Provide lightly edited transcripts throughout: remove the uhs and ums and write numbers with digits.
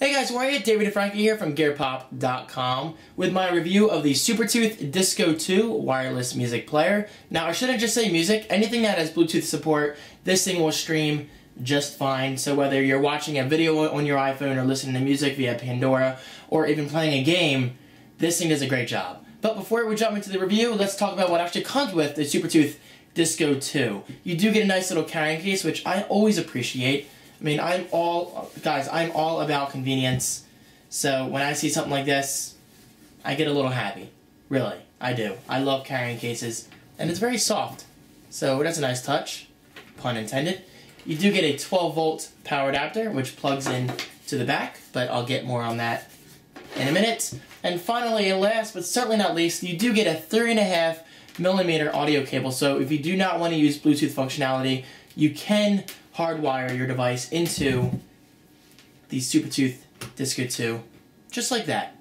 Hey guys, where are you? David and Franco here from GearPop.com with my review of the SuperTooth Disco 2 wireless music player. Now, I shouldn't just say music. Anything that has Bluetooth support, this thing will stream just fine. So whether you're watching a video on your iPhone or listening to music via Pandora or even playing a game, this thing does a great job. But before we jump into the review, let's talk about what actually comes with the SuperTooth Disco 2. You do get a nice little carrying case, which I always appreciate. I mean, I'm all about convenience, so when I see something like this, I get a little happy. Really, I do. I love carrying cases, and it's very soft, so that's a nice touch, pun intended. You do get a 12-volt power adapter, which plugs in to the back, but I'll get more on that in a minute. And finally, and last but certainly not least, you do get a 3.5mm audio cable, so if you do not want to use Bluetooth functionality, you can hardwire your device into the SuperTooth Disco 2, just like that.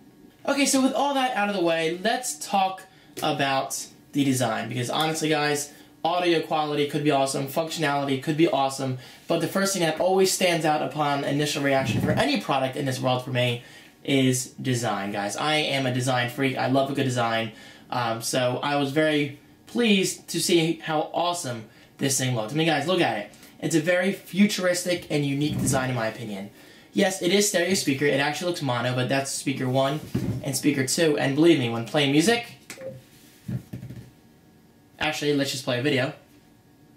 Okay, so with all that out of the way, let's talk about the design, because honestly guys, audio quality could be awesome, functionality could be awesome, but the first thing that always stands out upon initial reaction for any product in this world for me is design, guys. I am a design freak. I love a good design, so I was very pleased to see how awesome this thing looked. I mean, guys, look at it. It's a very futuristic and unique design in my opinion. Yes, it is stereo speaker. It actually looks mono, but that's speaker 1 and speaker 2. And believe me, when playing music... Actually, let's just play a video.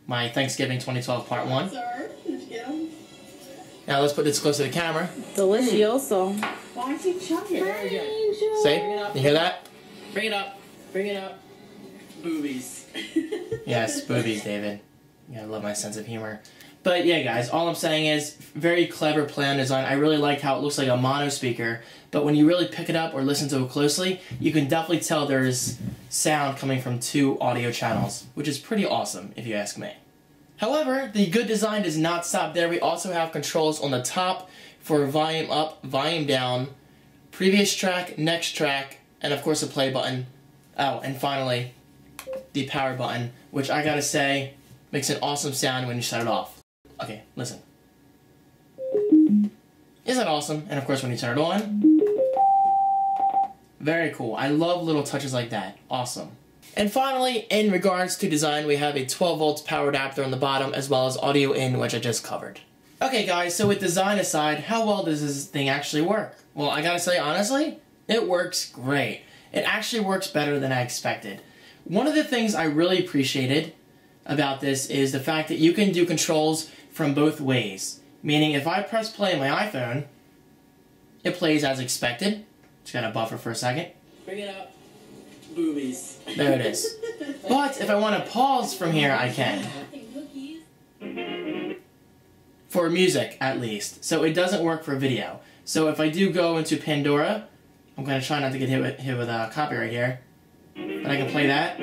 My Thanksgiving 2012 Part 1. Now let's put this close to the camera. Delicioso. Why don't you chug it? See? You hear that? Bring it up. Bring it up. Boobies. Yes, boobies, David. Yeah, I love my sense of humor. But yeah, guys, all I'm saying is very clever play on design. I really like how it looks like a mono speaker, but when you really pick it up or listen to it closely, you can definitely tell there's sound coming from 2 audio channels, which is pretty awesome, if you ask me. However, the good design does not stop there. We also have controls on the top for volume up, volume down, previous track, next track, and of course a play button. Oh, and finally, the power button, which I gotta say, makes an awesome sound when you shut it off. Okay, listen. Isn't that awesome? And of course when you turn it on, very cool. I love little touches like that. Awesome. And finally, in regards to design, we have a 12-volt power adapter on the bottom as well as audio in, which I just covered. Okay guys, so with design aside, how well does this thing actually work? Well, I gotta say honestly, it works great. It actually works better than I expected. One of the things I really appreciated about this is the fact that you can do controls from both ways. Meaning if I press play on my iPhone, it plays as expected. Just gotta buffer for a second. Bring it up. Boobies. There it is. But if I want to pause from here, I can. For music, at least. So it doesn't work for video. So if I do go into Pandora, I'm gonna try not to get hit with copyright here. But I can play that.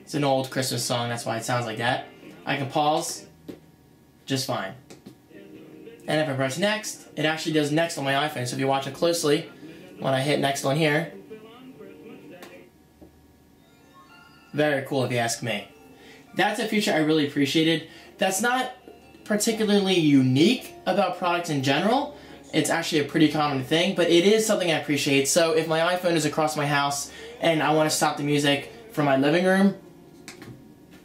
It's an old Christmas song, that's why it sounds like that. I can pause just fine. And if I press next, it actually does next on my iPhone. So if you watch it closely, when I hit next on here, very cool if you ask me. That's a feature I really appreciated. That's not particularly unique about products in general. It's actually a pretty common thing, but it is something I appreciate. So if my iPhone is across my house and I want to stop the music from my living room,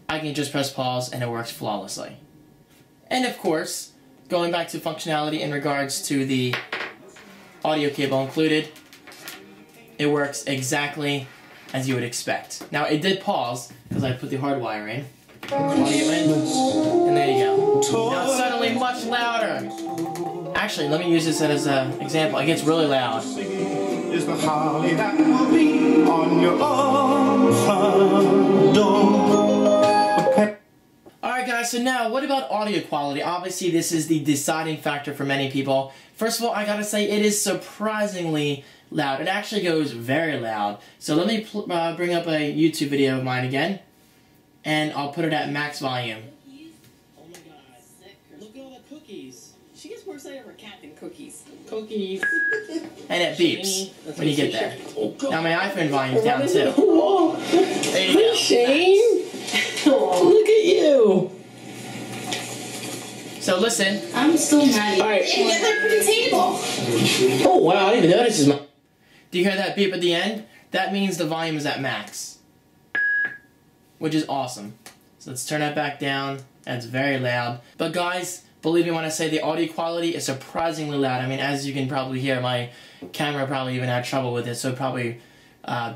I can just press pause and it works flawlessly. And of course, going back to functionality in regards to the audio cable included, it works exactly as you would expect. Now it did pause because I put the hard wire in, audio in, and there you go. Now it's suddenly much louder. Actually, let me use this as an example. It gets really loud. Is the holly that will be on your own front door. Alright guys, so now what about audio quality? Obviously this is the deciding factor for many people. First of all, I gotta say it is surprisingly loud. It actually goes very loud. So let me bring up a YouTube video of mine again, and I'll put it at max volume. Oh my god. Look at all the cookies. She gets more excited over cat than cookies. Cookies. And it beeps when you get there. Now my iPhone volume's down too. There you go. Shane? Look at you. So listen. I'm still mad at you. Alright. You get that pretty table. Oh wow, I didn't even notice my... Do you hear that beep at the end? That means the volume is at max. Which is awesome. So let's turn that back down. That's very loud. But guys, believe me when I say the audio quality is surprisingly loud. I mean, as you can probably hear, my camera probably even had trouble with it, so it probably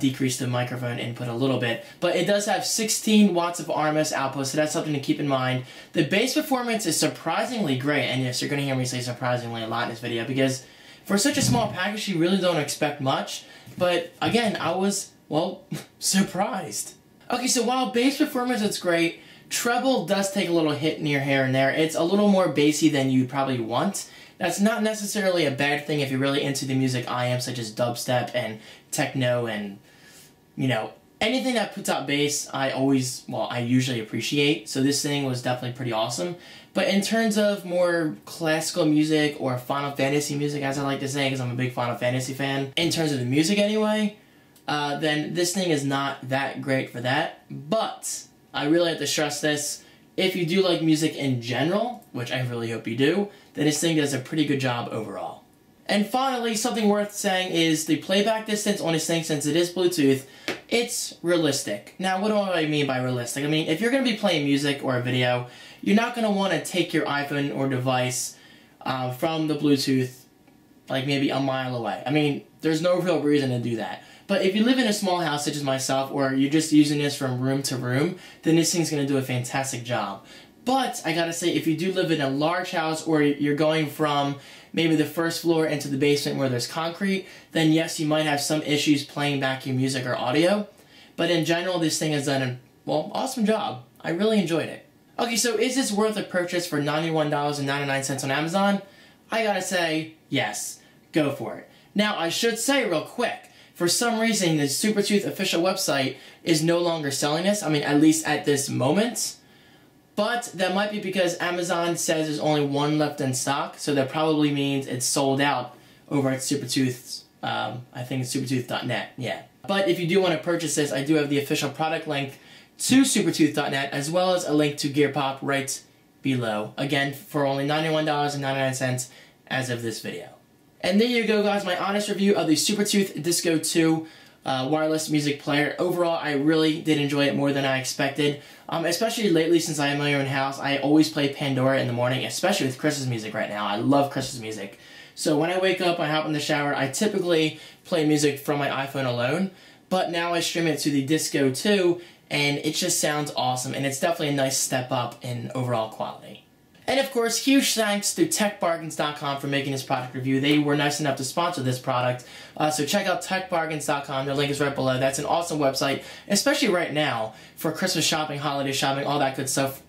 decreased the microphone input a little bit. But it does have 16 watts of RMS output, so that's something to keep in mind. The bass performance is surprisingly great, and yes, you're going to hear me say surprisingly a lot in this video, because for such a small package, you really don't expect much. But again, I was, well, surprised. Okay, so while bass performance is great, treble does take a little hit near here and there. It's a little more bassy than you probably want. That's not necessarily a bad thing if you're really into the music I am, such as dubstep and techno and, you know, anything that puts out bass, I usually appreciate. So this thing was definitely pretty awesome. But in terms of more classical music or Final Fantasy music, as I like to say, because I'm a big Final Fantasy fan, in terms of the music anyway, then this thing is not that great for that. But I really have to stress this. If you do like music in general, which I really hope you do, then this thing does a pretty good job overall. And finally, something worth saying is the playback distance on this thing, since it is Bluetooth, it's realistic. Now, what do I mean by realistic? I mean, if you're going to be playing music or a video, you're not going to want to take your iPhone or device from the Bluetooth like maybe a mile away. I mean, there's no real reason to do that. But if you live in a small house such as myself, or you're just using this from room to room, then this thing's going to do a fantastic job. But I gotta say, if you do live in a large house, or you're going from maybe the first floor into the basement where there's concrete, then yes, you might have some issues playing back your music or audio. But in general, this thing has done an, awesome job. I really enjoyed it. Okay, so is this worth a purchase for $91.99 on Amazon? I gotta say, yes. Go for it. Now, I should say real quick, for some reason, the SuperTooth official website is no longer selling this. I mean, at least at this moment. But that might be because Amazon says there's only one left in stock, so that probably means it's sold out over at SuperTooth's, I think it's supertooth.net, yeah. But if you do want to purchase this, I do have the official product link to supertooth.net, as well as a link to GearPop right below. Again, for only $91.99 as of this video. And there you go, guys, my honest review of the SuperTooth Disco 2 wireless music player. Overall, I really did enjoy it more than I expected. Especially lately, since I am in my own house, I always play Pandora in the morning, especially with Christmas music right now. I love Christmas music. So when I wake up, I hop in the shower, I typically play music from my iPhone alone. But now I stream it to the Disco 2, and it just sounds awesome. And it's definitely a nice step up in overall quality. And of course, huge thanks to techbargains.com for making this product review. They were nice enough to sponsor this product. So check out techbargains.com. Their link is right below. That's an awesome website, especially right now for Christmas shopping, holiday shopping, all that good stuff.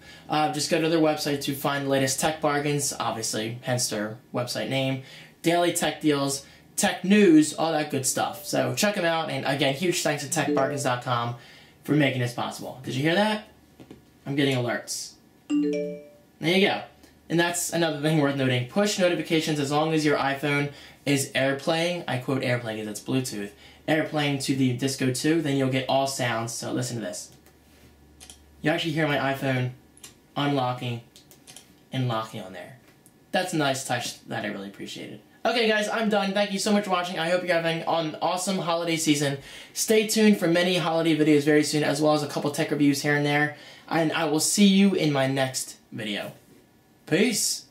Just go to their website to find the latest tech bargains, obviously, hence their website name, daily tech deals, tech news, all that good stuff. So check them out. And again, huge thanks to techbargains.com for making this possible. Did you hear that? I'm getting alerts. There you go. And that's another thing worth noting. Push notifications as long as your iPhone is airplaying. I quote airplaying because it's Bluetooth. Airplaying to the Disco 2, then you'll get all sounds. So listen to this. You actually hear my iPhone unlocking and locking on there. That's a nice touch that I really appreciated. Okay, guys, I'm done. Thank you so much for watching. I hope you're having an awesome holiday season. Stay tuned for many holiday videos very soon, as well as a couple tech reviews here and there. And I will see you in my next video. Peace!